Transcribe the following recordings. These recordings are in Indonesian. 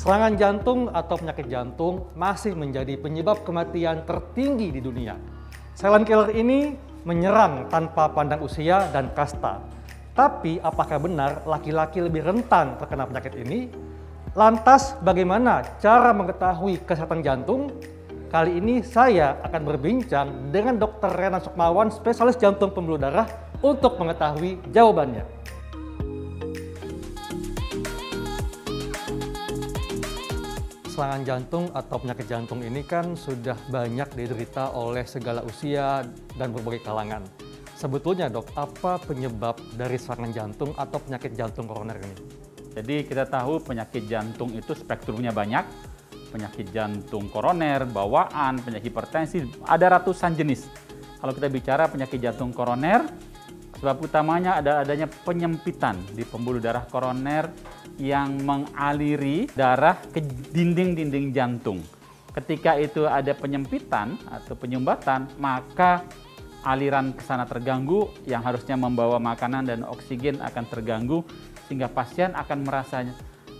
Serangan jantung atau penyakit jantung masih menjadi penyebab kematian tertinggi di dunia. Silent killer ini menyerang tanpa pandang usia dan kasta. Tapi apakah benar laki-laki lebih rentan terkena penyakit ini? Lantas bagaimana cara mengetahui kesehatan jantung? Kali ini saya akan berbincang dengan Dr. Rena Sukmawan, spesialis jantung pembuluh darah, untuk mengetahui jawabannya. Serangan jantung atau penyakit jantung ini kan sudah banyak diderita oleh segala usia dan berbagai kalangan. Sebetulnya dok, apa penyebab dari serangan jantung atau penyakit jantung koroner ini? Jadi kita tahu penyakit jantung itu spektrumnya banyak. Penyakit jantung koroner, bawaan, penyakit hipertensi, ada ratusan jenis. Kalau kita bicara penyakit jantung koroner, sebab utamanya adanya penyempitan di pembuluh darah koroner yang mengaliri darah ke dinding-dinding jantung. Ketika itu ada penyempitan atau penyumbatan, maka aliran ke sana terganggu, yang harusnya membawa makanan dan oksigen akan terganggu, sehingga pasien akan merasa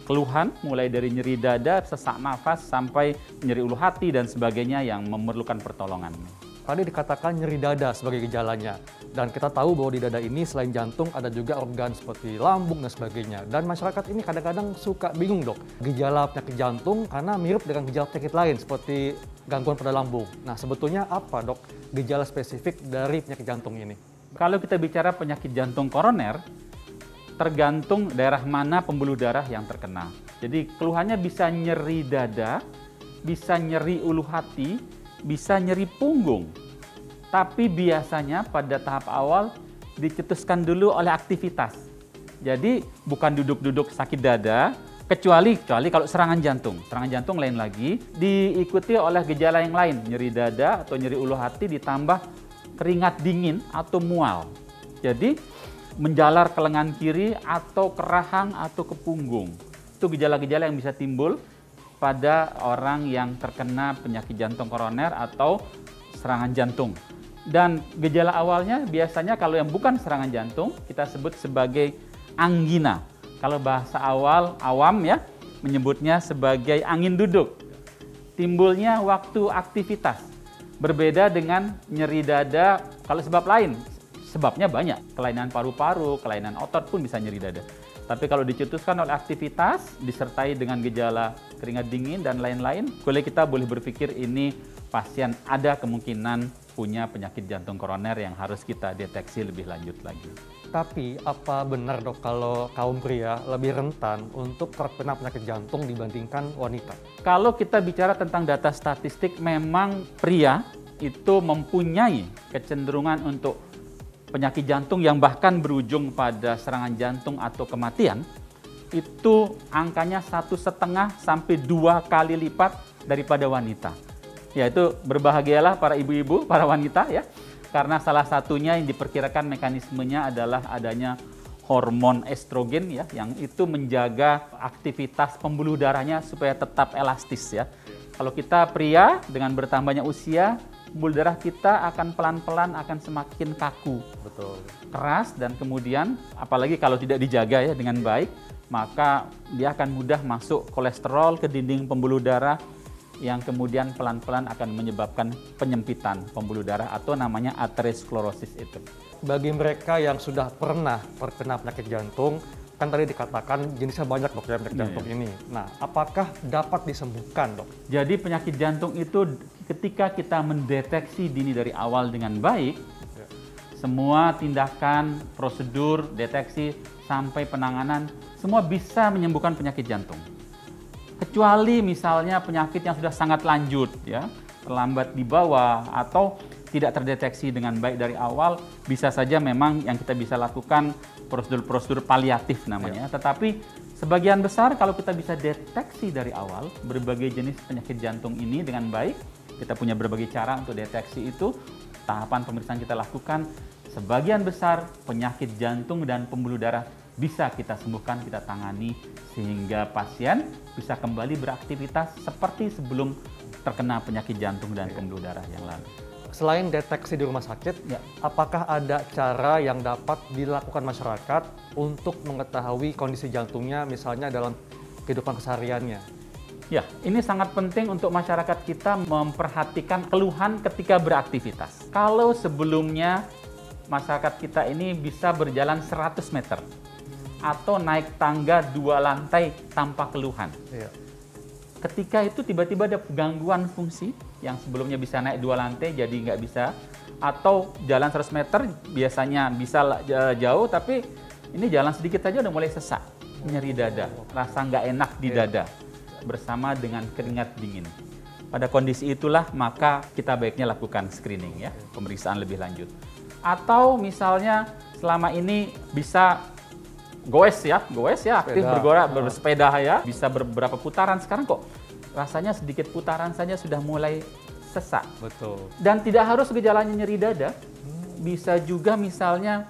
keluhan mulai dari nyeri dada, sesak nafas, sampai nyeri ulu hati dan sebagainya yang memerlukan pertolongan. Tadi dikatakan nyeri dada sebagai gejalanya. Dan kita tahu bahwa di dada ini selain jantung ada juga organ seperti lambung dan sebagainya. Dan masyarakat ini kadang-kadang suka bingung dok, gejala penyakit jantung karena mirip dengan gejala penyakit lain seperti gangguan pada lambung. Nah sebetulnya apa dok gejala spesifik dari penyakit jantung ini? Kalau kita bicara penyakit jantung koroner, tergantung daerah mana pembuluh darah yang terkena. Jadi keluhannya bisa nyeri dada, bisa nyeri ulu hati, bisa nyeri punggung. Tapi biasanya pada tahap awal dicetuskan dulu oleh aktivitas. Jadi bukan duduk-duduk sakit dada, kecuali kalau serangan jantung. Serangan jantung lain lagi, diikuti oleh gejala yang lain, nyeri dada atau nyeri ulu hati ditambah keringat dingin atau mual. Jadi menjalar ke lengan kiri atau ke rahang atau ke punggung. Itu gejala-gejala yang bisa timbul pada orang yang terkena penyakit jantung koroner atau serangan jantung. Dan gejala awalnya biasanya kalau yang bukan serangan jantung kita sebut sebagai anggina. Kalau bahasa awam ya menyebutnya sebagai angin duduk. Timbulnya waktu aktivitas. Berbeda dengan nyeri dada kalau sebab lain. Sebabnya banyak, kelainan paru-paru, kelainan otot pun bisa nyeri dada. Tapi kalau dicetuskan oleh aktivitas, disertai dengan gejala keringat dingin dan lain-lain, kita boleh berpikir ini pasien ada kemungkinan punya penyakit jantung koroner yang harus kita deteksi lebih lanjut lagi. Tapi apa benar dok kalau kaum pria lebih rentan untuk terkena penyakit jantung dibandingkan wanita? Kalau kita bicara tentang data statistik, memang pria itu mempunyai kecenderungan untuk penyakit jantung yang bahkan berujung pada serangan jantung atau kematian, itu angkanya 1,5 sampai 2 kali lipat daripada wanita. Yaitu berbahagialah para ibu-ibu, para wanita ya, karena salah satunya yang diperkirakan mekanismenya adalah adanya hormon estrogen ya, yang itu menjaga aktivitas pembuluh darahnya supaya tetap elastis ya. Kalau kita pria dengan bertambahnya usia, pembuluh darah kita akan pelan-pelan akan semakin kaku, betul, keras, dan kemudian apalagi kalau tidak dijaga ya dengan baik, maka dia akan mudah masuk kolesterol ke dinding pembuluh darah yang kemudian pelan-pelan akan menyebabkan penyempitan pembuluh darah atau namanya aterosklerosis itu. Bagi mereka yang sudah pernah terkena penyakit jantung, kan tadi dikatakan jenisnya banyak dok ya penyakit jantung ini. Nah, apakah dapat disembuhkan dok? Jadi penyakit jantung itu ketika kita mendeteksi dini dari awal dengan baik, semua tindakan, prosedur, deteksi, sampai penanganan, semua bisa menyembuhkan penyakit jantung. Kecuali misalnya penyakit yang sudah sangat lanjut, ya, terlambat di bawah, atau tidak terdeteksi dengan baik dari awal, bisa saja memang yang kita bisa lakukan prosedur-prosedur paliatif namanya. Tetapi sebagian besar kalau kita bisa deteksi dari awal berbagai jenis penyakit jantung ini dengan baik, kita punya berbagai cara untuk deteksi itu, tahapan pemeriksaan kita lakukan, sebagian besar penyakit jantung dan pembuluh darah bisa kita sembuhkan, kita tangani, sehingga pasien bisa kembali beraktivitas seperti sebelum terkena penyakit jantung dan pembuluh darah yang lalu. Selain deteksi di rumah sakit, apakah ada cara yang dapat dilakukan masyarakat untuk mengetahui kondisi jantungnya misalnya dalam kehidupan kesehariannya? Ya, ini sangat penting untuk masyarakat kita memperhatikan keluhan ketika beraktivitas. Kalau sebelumnya masyarakat kita ini bisa berjalan 100 meter atau naik tangga 2 lantai tanpa keluhan. Iya. Ketika itu tiba-tiba ada gangguan fungsi yang sebelumnya bisa naik 2 lantai jadi nggak bisa, atau jalan 100 meter biasanya bisa jauh tapi ini jalan sedikit saja udah mulai sesak, nyeri dada, rasa nggak enak di dada bersama dengan keringat dingin. Pada kondisi itulah maka kita baiknya lakukan screening ya, pemeriksaan lebih lanjut. Atau misalnya selama ini bisa goes ya aktif bergerak bersepeda ya, bisa beberapa putaran, sekarang kok rasanya sedikit putaran saja sudah mulai sesak. Betul. Dan tidak harus gejalanya nyeri dada, bisa juga misalnya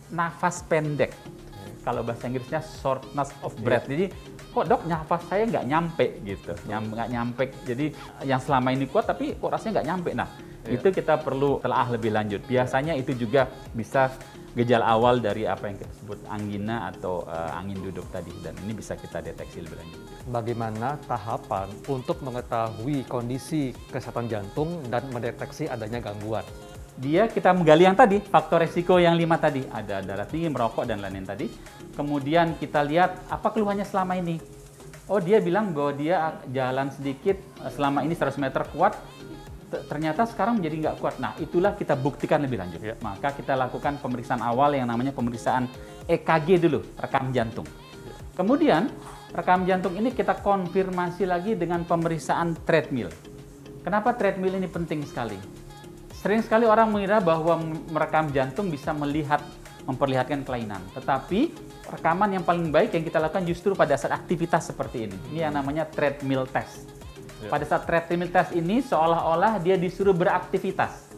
nafas pendek. Kalau bahasa Inggrisnya shortness of breath. Jadi kok dok nafas saya nggak nyampe gitu, nggak nyampe. Jadi yang selama ini kuat tapi kok rasanya nggak nyampe. Nah itu kita perlu telaah lebih lanjut. Biasanya itu juga bisa gejala awal dari apa yang kita sebut angina atau angin duduk tadi, dan ini bisa kita deteksi lebih lanjut. Bagaimana tahapan untuk mengetahui kondisi kesehatan jantung dan mendeteksi adanya gangguan? Kita menggali yang tadi, faktor resiko yang 5 tadi, ada darah tinggi, merokok, dan lain-lain tadi. Kemudian kita lihat apa keluhannya selama ini. Oh, dia bilang bahwa dia jalan sedikit selama ini 100 meter kuat, ternyata sekarang menjadi nggak kuat. Nah, itulah kita buktikan lebih lanjut. Ya. Maka kita lakukan pemeriksaan awal yang namanya pemeriksaan EKG dulu, rekam jantung. Ya. Kemudian, rekam jantung ini kita konfirmasi lagi dengan pemeriksaan treadmill. Kenapa treadmill ini penting sekali? Sering sekali orang mengira bahwa merekam jantung bisa memperlihatkan kelainan. Tetapi rekaman yang paling baik yang kita lakukan justru pada saat aktivitas seperti ini. Ini yang namanya treadmill test. Pada saat treadmill test ini seolah-olah dia disuruh beraktivitas.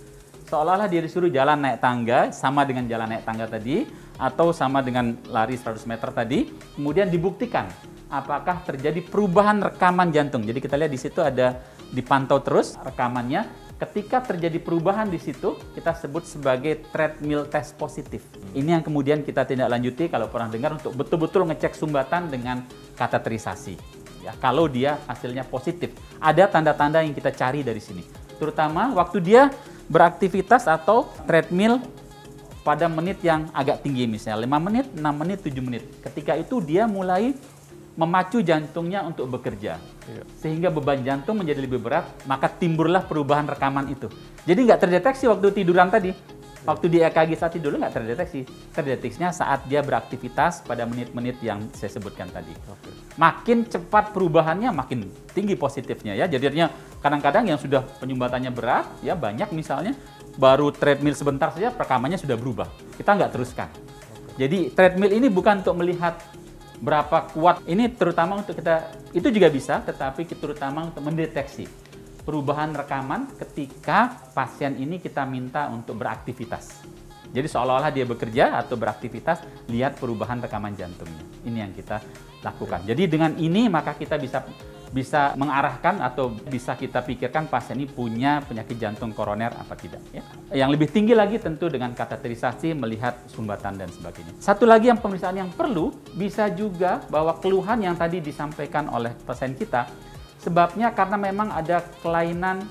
Seolah-olah dia disuruh jalan naik tangga, sama dengan jalan naik tangga tadi, atau sama dengan lari 100 meter tadi. Kemudian dibuktikan apakah terjadi perubahan rekaman jantung. Jadi kita lihat di situ ada dipantau terus rekamannya. Ketika terjadi perubahan di situ, kita sebut sebagai treadmill test positif. Ini yang kemudian kita tindak lanjuti kalau pernah dengar untuk betul-betul ngecek sumbatan dengan kateterisasi. Ya, kalau dia hasilnya positif, ada tanda-tanda yang kita cari dari sini. Terutama waktu dia beraktivitas atau treadmill pada menit yang agak tinggi, misalnya 5 menit, 6 menit, 7 menit. Ketika itu dia mulai memacu jantungnya untuk bekerja. Sehingga beban jantung menjadi lebih berat, maka timbullah perubahan rekaman itu. Jadi nggak terdeteksi waktu tiduran tadi. Waktu di EKG saat tidur nggak terdeteksi. Terdeteksinya saat dia beraktivitas pada menit-menit yang saya sebutkan tadi. Makin cepat perubahannya, makin tinggi positifnya ya. Jadinya kadang-kadang yang sudah penyumbatannya berat, ya banyak misalnya, baru treadmill sebentar saja rekamannya sudah berubah. Kita nggak teruskan. Jadi treadmill ini bukan untuk melihat berapa kuat, ini terutama untuk kita, itu juga bisa, tetapi terutama untuk mendeteksi perubahan rekaman ketika pasien ini kita minta untuk beraktivitas. Jadi seolah-olah dia bekerja atau beraktivitas, lihat perubahan rekaman jantungnya. Ini yang kita lakukan. Jadi dengan ini maka kita bisa mengarahkan atau bisa kita pikirkan pasien ini punya penyakit jantung koroner apa tidak. Ya. Yang lebih tinggi lagi tentu dengan kateterisasi, melihat sumbatan dan sebagainya. Satu lagi yang pemeriksaan yang perlu, bisa juga bahwa keluhan yang tadi disampaikan oleh pasien kita, sebabnya karena memang ada kelainan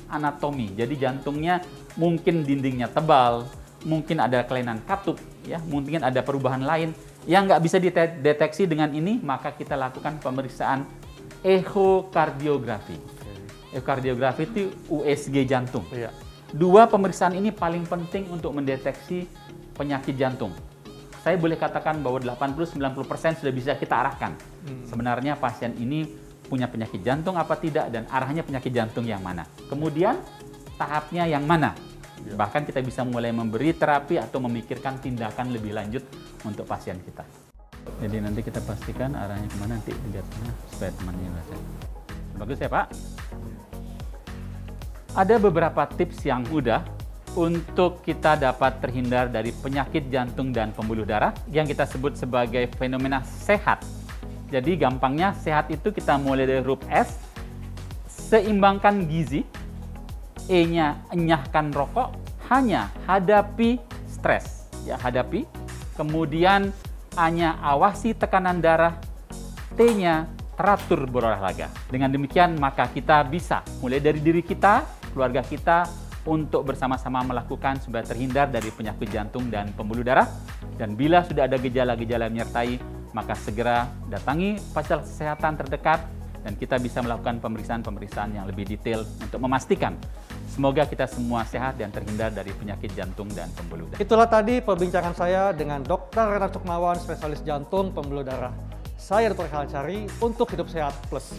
anatomi. Jadi jantungnya mungkin dindingnya tebal, mungkin ada kelainan katup, ya, mungkin ada perubahan lain yang nggak bisa dideteksi dengan ini, maka kita lakukan pemeriksaan ekokardiografi. Ekokardiografi itu USG jantung. Iya. Dua pemeriksaan ini paling penting untuk mendeteksi penyakit jantung. Saya boleh katakan bahwa 80-90% sudah bisa kita arahkan. Sebenarnya pasien ini punya penyakit jantung apa tidak dan arahnya penyakit jantung yang mana. Kemudian tahapnya yang mana. Bahkan kita bisa mulai memberi terapi atau memikirkan tindakan lebih lanjut untuk pasien kita. Jadi nanti kita pastikan arahnya kemana, nanti lihatnya supaya temannya baca. Bagus ya Pak? Ada beberapa tips yang mudah untuk kita dapat terhindar dari penyakit jantung dan pembuluh darah yang kita sebut sebagai fenomena sehat. Jadi gampangnya sehat itu kita mulai dari huruf S, seimbangkan gizi, E-nya enyahkan rokok, hanya hadapi stres, ya hadapi. Kemudian A-nya awasi tekanan darah, T-nya teratur berolahraga. Dengan demikian, maka kita bisa mulai dari diri kita, keluarga kita, untuk bersama-sama melakukan supaya terhindar dari penyakit jantung dan pembuluh darah. Dan bila sudah ada gejala-gejala menyertai, maka segera datangi fasilitas kesehatan terdekat dan kita bisa melakukan pemeriksaan-pemeriksaan yang lebih detail untuk memastikan semoga kita semua sehat dan terhindar dari penyakit jantung dan pembuluh darah. Itulah tadi perbincangan saya dengan Dr. Renat Sukmawan, spesialis jantung pembuluh darah. Saya Dr. Khalil Syari untuk Hidup Sehat Plus.